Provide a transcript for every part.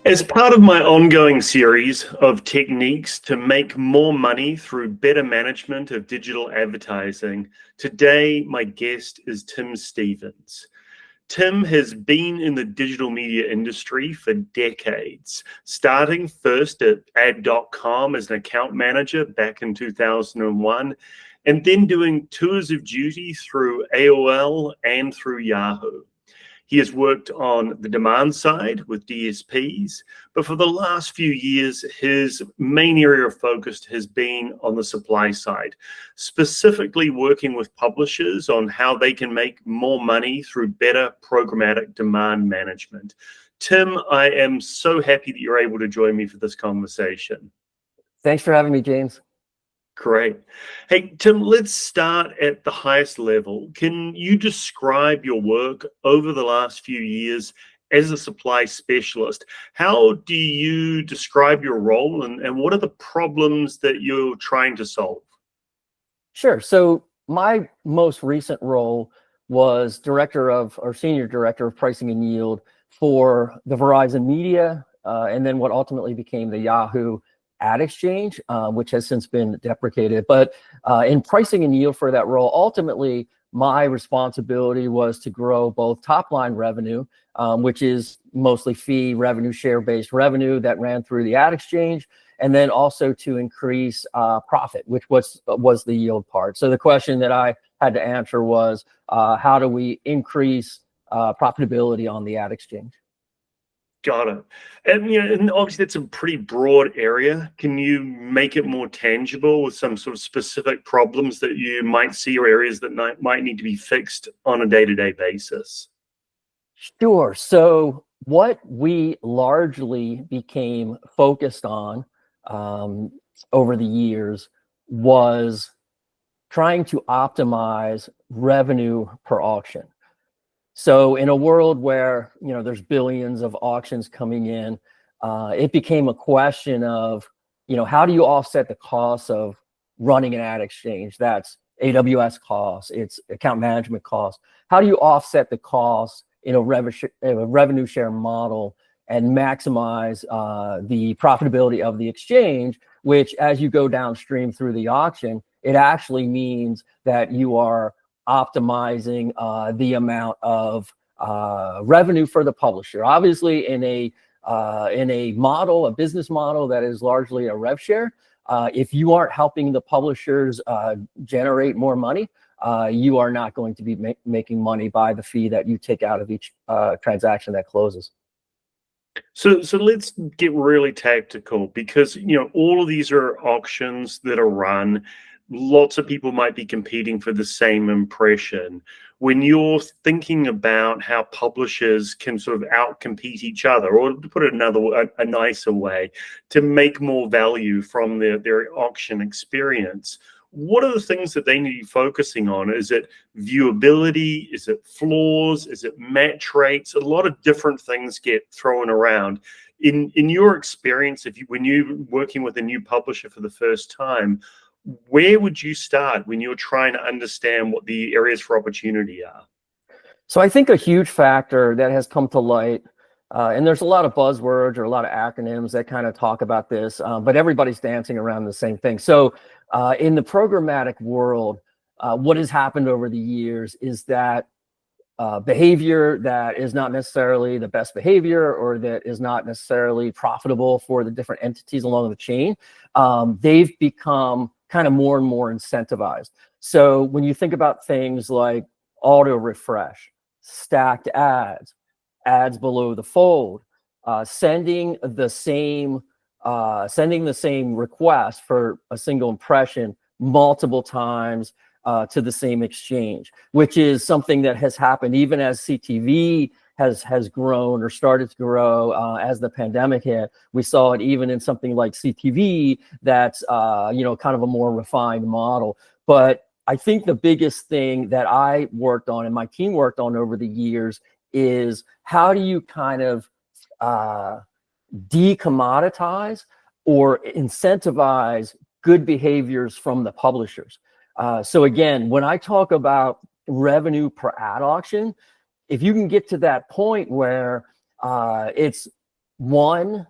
As part of my ongoing series of techniques to make more money through better management of digital advertising, today my guest is Tim Stevens. Tim has been in the digital media industry for decades, starting first at ad.com as an account manager back in 2001, and then doing tours of duty through AOL and through Yahoo. He has worked on the demand side with DSPs, but for the last few years, his main area of focus has been on the supply side, specifically working with publishers on how they can make more money through better programmatic demand management. Tim, I am so happy that you're able to join me for this conversation. Thanks for having me, James. Great. Hey, Tim, let's start at the highest level. Can you describe your work over the last few years as a supply specialist? How do you describe your role and what are the problems that you're trying to solve? Sure. So my most recent role was senior director of pricing and yield for the Verizon Media, and then what ultimately became the Yahoo ad exchange, which has since been deprecated. But in pricing and yield for that role, ultimately, my responsibility was to grow both top line revenue, which is mostly fee revenue, share-based revenue that ran through the ad exchange, and then also to increase profit, which was the yield part. So the question that I had to answer was, how do we increase profitability on the ad exchange? Got it. And obviously that's a pretty broad area. Can you make it more tangible with some sort of specific problems that you might see or areas that might need to be fixed on a day-to-day basis? Sure. So what we largely became focused on over the years was trying to optimize revenue per auction. So in a world where, there's billions of auctions coming in, it became a question of, how do you offset the costs of running an ad exchange? That's AWS costs, it's account management costs. How do you offset the costs in a revenue share model and maximize the profitability of the exchange, which as you go downstream through the auction, it actually means that you are optimizing the amount of revenue for the publisher. Obviously, in a business model that is largely a rev share, if you aren't helping the publishers generate more money, you are not going to be making money by the fee that you take out of each transaction that closes. So let's get really tactical because all of these are auctions that are run. Lots of people might be competing for the same impression. When you're thinking about how publishers can sort of outcompete each other, or to put it a nicer way, to make more value from their auction experience, what are the things that they need to be focusing on? Is it viewability? Is it floors? Is it match rates? A lot of different things get thrown around. In your experience, when you're working with a new publisher for the first time, where would you start when you're trying to understand what the areas for opportunity are? So I think a huge factor that has come to light, and there's a lot of buzzwords or a lot of acronyms that kind of talk about this, but everybody's dancing around the same thing. So in the programmatic world, what has happened over the years is that behavior that is not necessarily the best behavior or that is not necessarily profitable for the different entities along the chain, they've become kind of more and more incentivized. So when you think about things like auto refresh, stacked ads, ads below the fold, sending the same request for a single impression multiple times to the same exchange, which is something that has happened even as CTV has grown or started to grow as the pandemic hit. We saw it even in something like CTV that's kind of a more refined model. But I think the biggest thing that I worked on and my team worked on over the years is how do you kind of decommoditize or incentivize good behaviors from the publishers. So again, when I talk about revenue per ad auction, if you can get to that point where it's one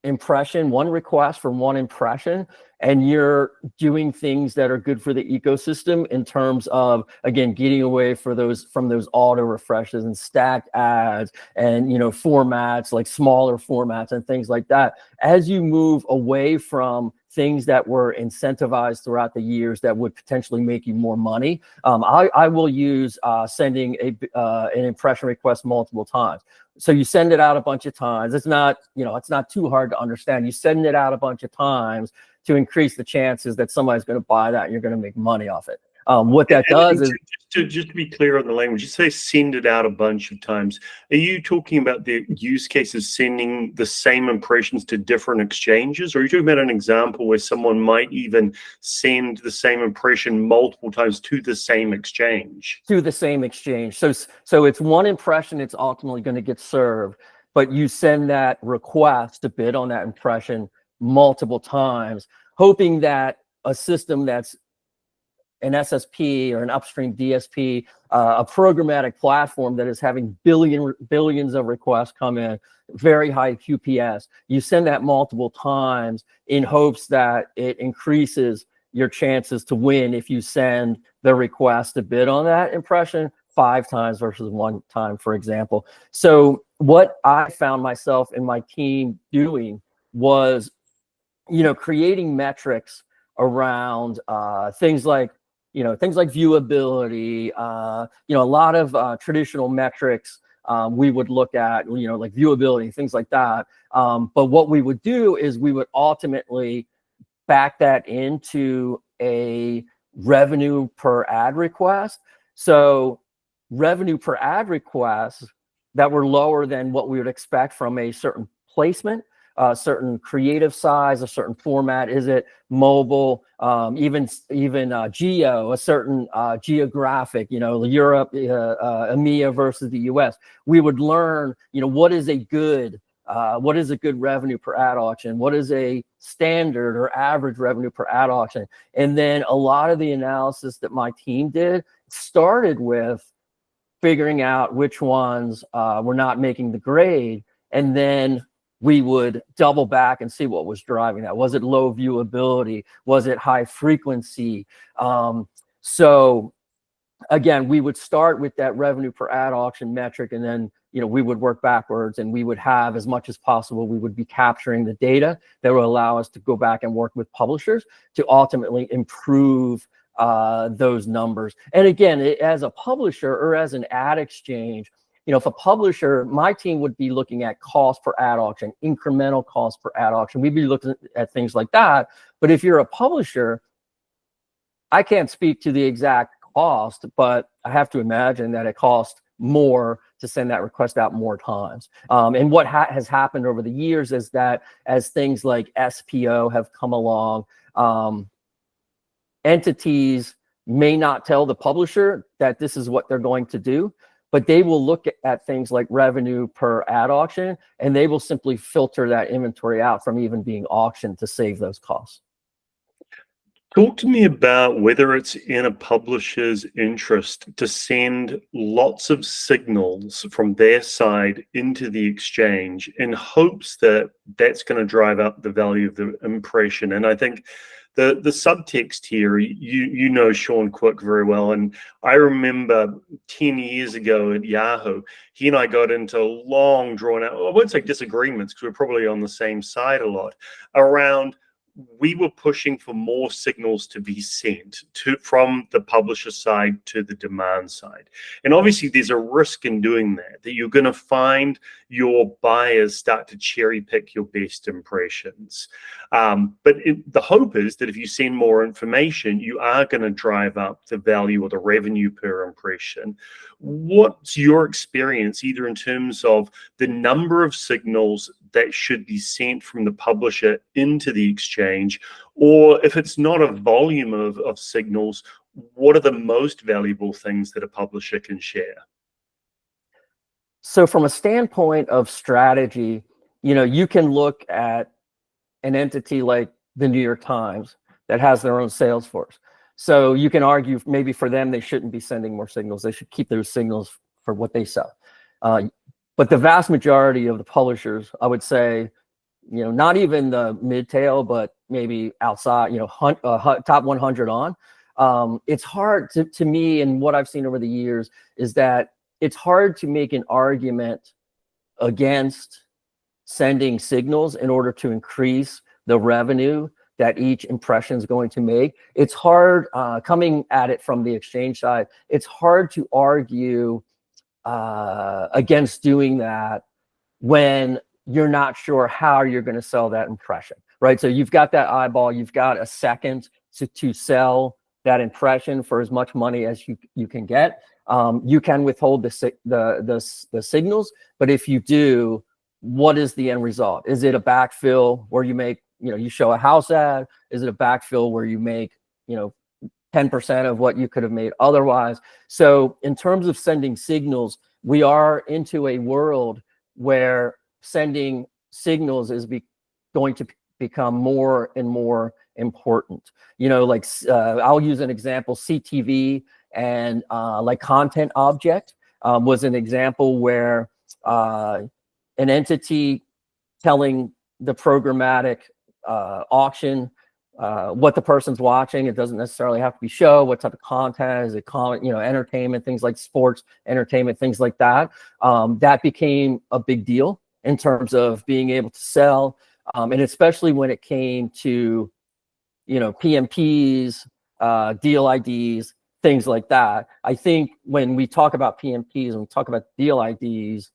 impression, one request for one impression, and you're doing things that are good for the ecosystem in terms of, again, getting away from those auto refreshes and stacked ads and, you know, formats like smaller formats and things like that. As you move away from things that were incentivized throughout the years that would potentially make you more money, I will use sending an impression request multiple times. So you send it out a bunch of times. It's not, you know, it's not too hard to understand. You send it out a bunch of times to increase the chances that somebody's going to buy that and you're going to make money off it. What that does is, just to be clear on the language, you say send it out a bunch of times. Are you talking about the use cases sending the same impressions to different exchanges, or are you talking about an example where someone might even send the same impression multiple times to the same exchange? To the same exchange. So it's one impression it's ultimately going to get served, but you send that request to bid on that impression multiple times, hoping that a system that's an SSP or an upstream DSP, a programmatic platform that is having billions of requests come in, very high QPS. You send that multiple times in hopes that it increases your chances to win if you send the request to bid on that impression 5 times versus 1 time, for example. So what I found myself and my team doing was, you know, creating metrics around things like viewability, you know, a lot of traditional metrics we would look at, you know, like viewability, things like that. But what we would do is we would ultimately back that into a revenue per ad request. So revenue per ad request that were lower than what we would expect from a certain placement, a certain creative size, a certain format. Is it mobile, even geo, a certain geographic, you know, Europe, EMEA versus the US. We would learn, you know, what is a good revenue per ad auction? What is a standard or average revenue per ad auction? And then a lot of the analysis that my team did started with figuring out which ones were not making the grade, and then we would double back and see what was driving that. Was it low viewability? Was it high frequency? So again, we would start with that revenue per ad auction metric, and then, you know, we would work backwards, and we would have, as much as possible, we would be capturing the data that would allow us to go back and work with publishers to ultimately improve those numbers. And again, as a publisher or as an ad exchange, you know, if a publisher, my team would be looking at cost per ad auction, incremental cost per ad auction. We'd be looking at things like that. But if you're a publisher, I can't speak to the exact cost, but I have to imagine that it costs more to send that request out more times. And what has happened over the years is that as things like SPO have come along, entities may not tell the publisher that this is what they're going to do, but they will look at things like revenue per ad auction, and they will simply filter that inventory out from even being auctioned to save those costs. Talk to me about whether it's in a publisher's interest to send lots of signals from their side into the exchange in hopes that that's going to drive up the value of the impression. And I think the subtext here, you know Sean Quick very well, and I remember 10 years ago at Yahoo, he and I got into long drawn out, I won't say disagreements because we're probably on the same side a lot, around we were pushing for more signals to be sent from the publisher side to the demand side. And obviously there's a risk in doing that you're going to find your buyers start to cherry pick your best impressions. But the hope is that if you send more information, you are going to drive up the value or the revenue per impression. What's your experience, either in terms of the number of signals that should be sent from the publisher into the exchange, or if it's not a volume of signals, what are the most valuable things that a publisher can share? So from a standpoint of strategy, you know, you can look at an entity like the New York Times that has their own sales force. So you can argue maybe for them, they shouldn't be sending more signals. They should keep those signals for what they sell. But the vast majority of the publishers, I would say, not even the mid-tail, but maybe outside, top 100 on. It's hard to me, and what I've seen over the years is that it's hard to make an argument against sending signals in order to increase the revenue that each impression is going to make. It's hard, coming at it from the exchange side, it's hard to argue against doing that when you're not sure how you're going to sell that impression, right? So you've got that eyeball, you've got a second to sell that impression for as much money as you can get. You can withhold the signals, but if you do, what is the end result? Is it a backfill where you make, you show a house ad? Is it a backfill where you make, 10% of what you could have made otherwise? So in terms of sending signals, we are into a world where sending signals is going to become more and more important. I'll use an example, CTV and like content object was an example where an entity telling the programmatic auction what the person's watching. It doesn't necessarily have to be show. What type of content is it? Entertainment, things like sports, entertainment, things like that. That became a big deal in terms of being able to sell, and especially when it came to, PMPs, deal IDs, things like that. I think when we talk about PMPs and we talk about deal IDs,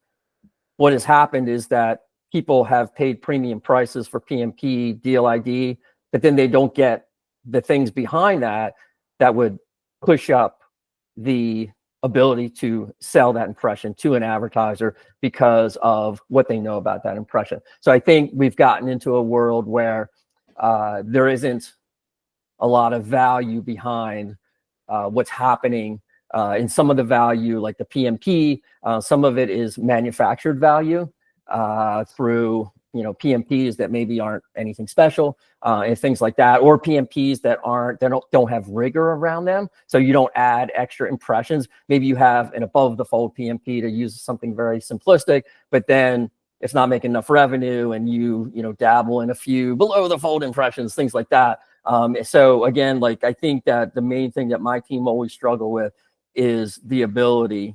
what has happened is that people have paid premium prices for PMP, deal ID, but then they don't get the things behind that would push up the ability to sell that impression to an advertiser because of what they know about that impression. So I think we've gotten into a world where there isn't a lot of value behind what's happening in some of the value, like the PMP. Some of it is manufactured value through PMPs that maybe aren't anything special, and things like that, or PMPs that don't have rigor around them, so you don't add extra impressions. Maybe you have an above the fold PMP to use something very simplistic, but then it's not making enough revenue, and you dabble in a few below the fold impressions, things like that. So again, I think that the main thing that my team always struggle with is the ability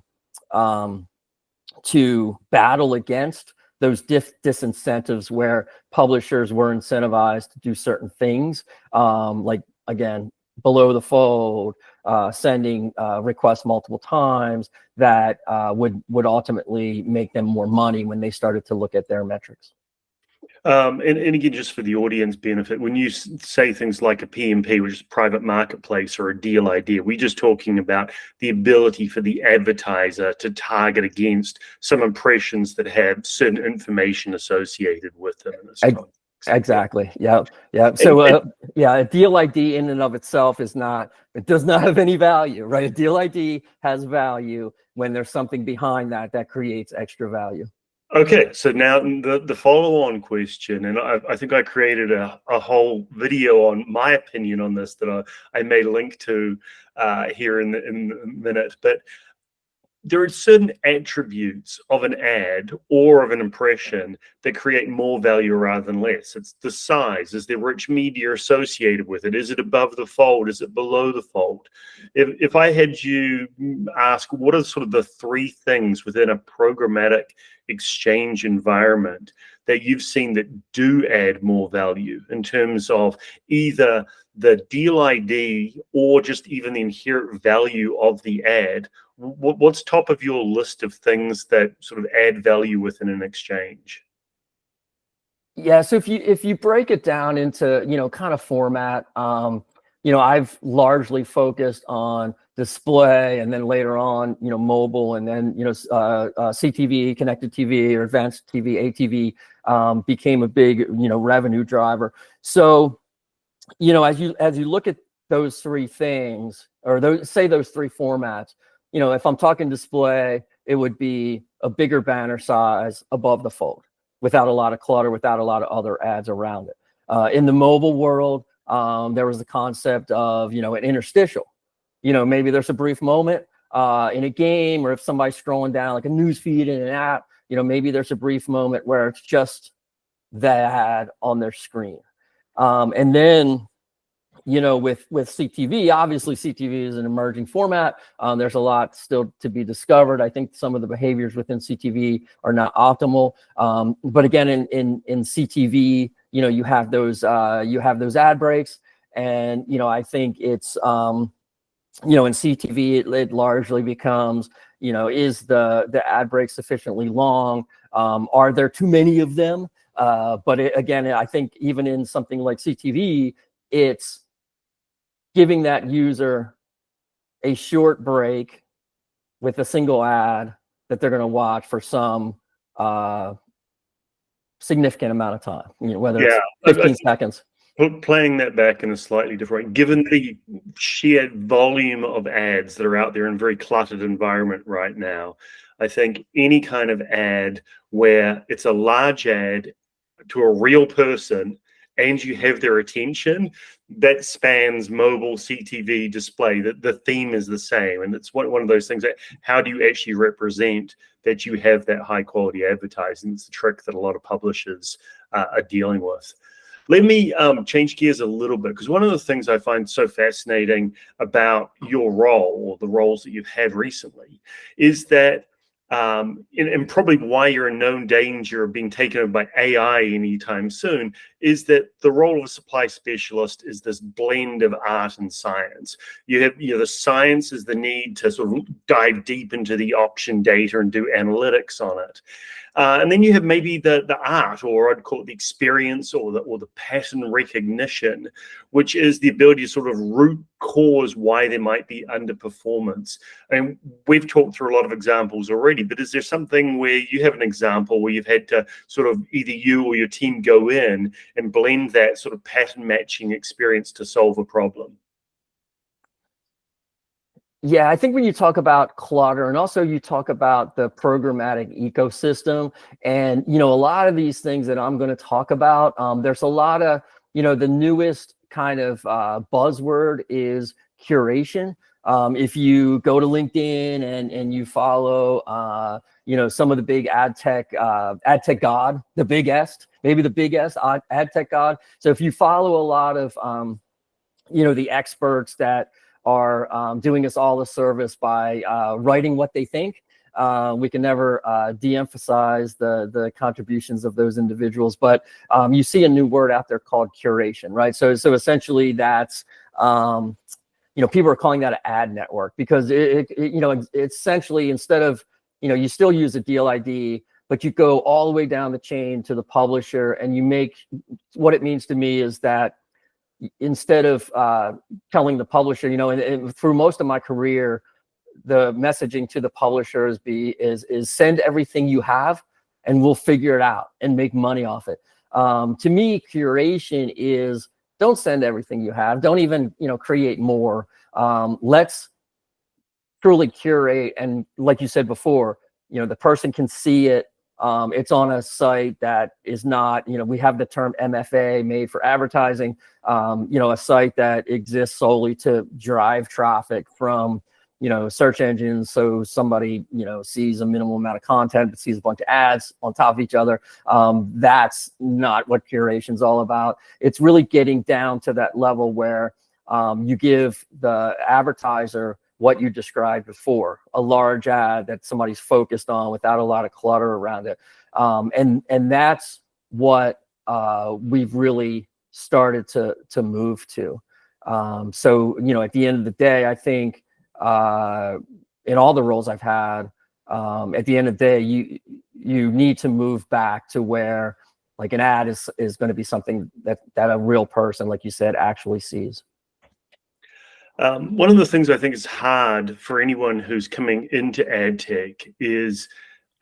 to battle against those disincentives where publishers were incentivized to do certain things, like, again, below the fold, sending requests multiple times, that would ultimately make them more money when they started to look at their metrics. And again, just for the audience benefit, when you say things like a PMP, which is private marketplace, or a deal ID, we're just talking about the ability for the advertiser to target against some impressions that have certain information associated with them. Exactly. Yeah. So a deal ID in and of itself does not have any value, right? A deal ID has value when there's something behind that creates extra value. Okay, so now the follow-on question, and I think I created a whole video on my opinion on this that I may link to here in a minute, but there are certain attributes of an ad or of an impression that create more value rather than less. It's the size. Is there rich media associated with it? Is it above the fold? Is it below the fold? If I had you ask, what are sort of the three things within a programmatic exchange environment that you've seen that do add more value in terms of either the deal ID or just even the inherent value of the ad? What's top of your list of things that sort of add value within an exchange? Yeah, so if you break it down into kind of format, I've largely focused on display, and then later on mobile, and then CTV, connected TV, or advanced TV, ATV became a big revenue driver. So as you look at those three things, or those three formats, if I'm talking display, it would be a bigger banner size above the fold, without a lot of clutter, without a lot of other ads around it. In the mobile world, there was the concept of an interstitial. Maybe there's a brief moment in a game, or if somebody's scrolling down like a news feed in an app, maybe there's a brief moment where it's just the ad on their screen. And then, with CTV, obviously CTV is an emerging format. There's a lot still to be discovered. I think some of the behaviors within CTV are not optimal. But again, in CTV, you have those ad breaks, and I think it's in CTV it largely becomes is the ad break sufficiently long? Are there too many of them? But again, I think even in something like CTV, it's giving that user a short break with a single ad that they're going to watch for some significant amount of time, whether it's 15 seconds. Playing that back in a slightly different way, given the sheer volume of ads that are out there in a very cluttered environment right now, I think any kind of ad where it's a large ad to a real person and you have their attention, that spans mobile, CTV, display, that the theme is the same. And it's one of those things that how do you actually represent that you have that high quality advertising? It's the trick that a lot of publishers are dealing with. Let me change gears a little bit, because one of the things I find so fascinating about your role, or the roles that you've had recently, is that, and probably why you're in no danger of being taken over by AI anytime soon, is that the role of a supply specialist is this blend of art and science. You have the science is the need to sort of dive deep into the auction data and do analytics on it. And then you have maybe the art, or I'd call it the experience, or the pattern recognition, which is the ability to sort of root cause why there might be underperformance. And we've talked through a lot of examples already, but is there something where you have an example where you've had to sort of either you or your team go in and blend that sort of pattern matching experience to solve a problem? Yeah, I think when you talk about clutter, and also you talk about the programmatic ecosystem, and a lot of these things that I'm going to talk about, there's a lot of the newest kind of buzzword is curation. If you go to LinkedIn and you follow some of the big ad tech god, the biggest ad tech god. So if you follow a lot of the experts that are doing us all a service by writing what they think. We can never de-emphasize the contributions of those individuals, but you see a new word out there called curation, right? So essentially that's, people are calling that an ad network, because it essentially, instead of, you still use a deal ID, but you go all the way down the chain to the publisher, and you make, what it means to me is that instead of telling the publisher, and through most of my career, the messaging to the publisher is send everything you have and we'll figure it out and make money off it. To me, curation is, don't send everything you have. Don't even, create more. Let's truly curate. And like you said before, the person can see it. It's on a site that is not, we have the term MFA, made for advertising, a site that exists solely to drive traffic from, search engines. So somebody, sees a minimal amount of content, but sees a bunch of ads on top of each other. That's not what curation is all about. It's really getting down to that level where you give the advertiser what you described before, a large ad that somebody's focused on without a lot of clutter around it. And that's what we've really started to move to. So, at the end of the day, I think in all the roles I've had, at the end of the day, you need to move back to where like an ad is going to be something that a real person, like you said, actually sees. One of the things I think is hard for anyone who's coming into ad tech is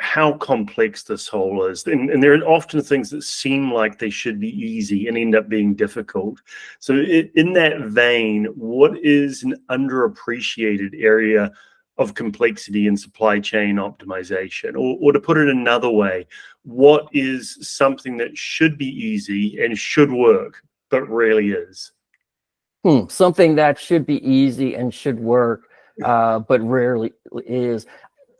how complex this whole is. And there are often things that seem like they should be easy and end up being difficult. So in that vein, what is an underappreciated area of complexity in supply chain optimization? Or to put it another way, what is something that should be easy and should work, but rarely is? Something that should be easy and should work, but rarely is.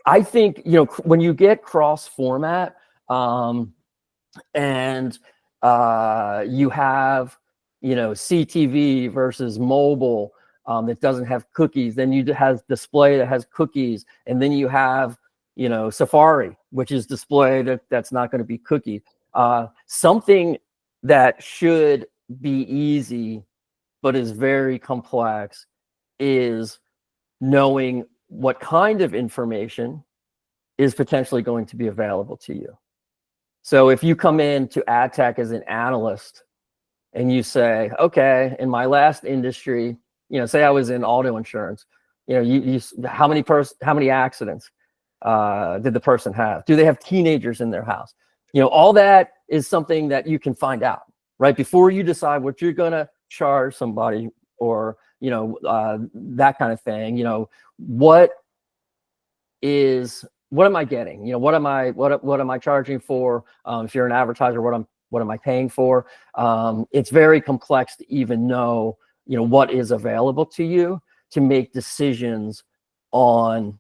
I think, you know, when you get cross format, and you have, you know, CTV versus mobile that doesn't have cookies, then you have display that has cookies, and then you have, you know, Safari, which is display that's not going to be cookie. Something that should be easy but is very complex is knowing what kind of information is potentially going to be available to you. So if you come in to ad tech as an analyst and you say, okay, in my last industry, you know, say I was in auto insurance, you know, how many accidents did the person have? Do they have teenagers in their house? You know, all that is something that you can find out right before you decide what you're going to charge somebody, or, you know, that kind of thing. You know, what am I getting? You know, what am I charging for? If you're an advertiser, what am I paying for? It's very complex to even know, you know, what is available to you to make decisions on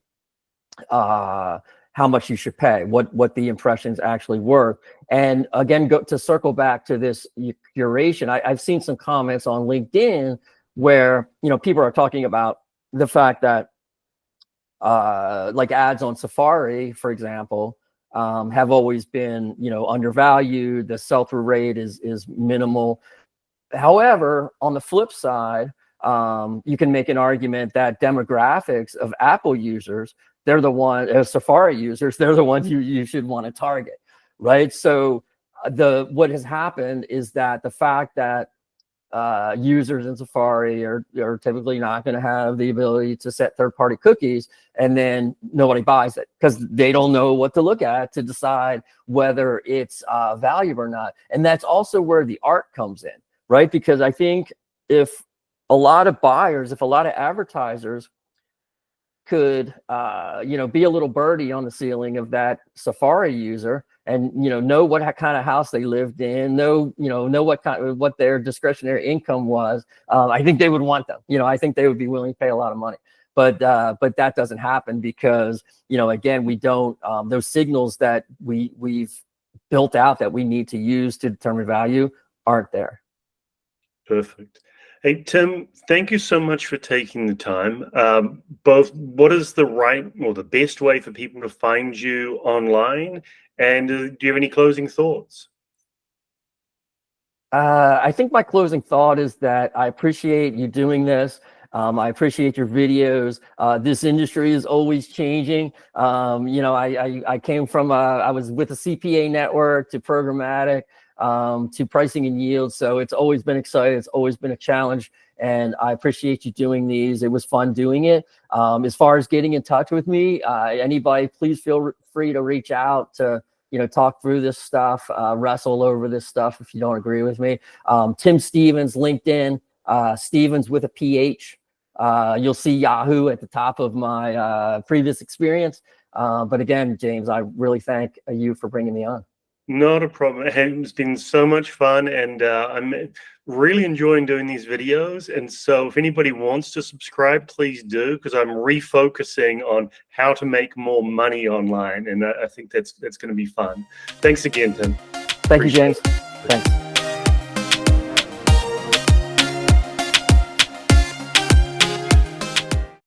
how much you should pay, what the impression's actually worth. And again, to circle back to this curation, I've seen some comments on LinkedIn where, you know, people are talking about the fact that like ads on Safari, for example, have always been, you know, undervalued. The sell-through rate is minimal. However, on the flip side, you can make an argument that demographics of Apple users, they're the one, Safari users, they're the ones you should want to target, right? So what has happened is that the fact that users in Safari are typically not going to have the ability to set third-party cookies, and then nobody buys it because they don't know what to look at to decide whether it's valuable or not. And that's also where the art comes in, right? Because I think if a lot of advertisers could, you know, be a little birdie on the ceiling of that Safari user, and, you know what kind of house they lived in, know what their discretionary income was, I think they would want them. You know, I think they would be willing to pay a lot of money. But that doesn't happen because, you know, again, we don't, those signals that we've built out that we need to use to determine value aren't there. Perfect. Hey, Tim, thank you so much for taking the time. Both, what is the right or the best way for people to find you online? And do you have any closing thoughts? I think my closing thought is that I appreciate you doing this. I appreciate your videos. This industry is always changing. You know, I came from, I was with the CPA network to programmatic, to pricing and yield. So it's always been exciting. It's always been a challenge. And I appreciate you doing these. It was fun doing it. As far as getting in touch with me, anybody, please feel free to reach out to, you know, talk through this stuff, wrestle over this stuff if you don't agree with me. Tim Stevens, LinkedIn, Stevens with a PH. You'll see Yahoo at the top of my previous experience. But again, James, I really thank you for bringing me on. Not a problem. It's been so much fun, and I'm really enjoying doing these videos. And so if anybody wants to subscribe, please do, because I'm refocusing on how to make more money online. And I think that's going to be fun. Thanks again, Tim. Thank you, James. Thanks.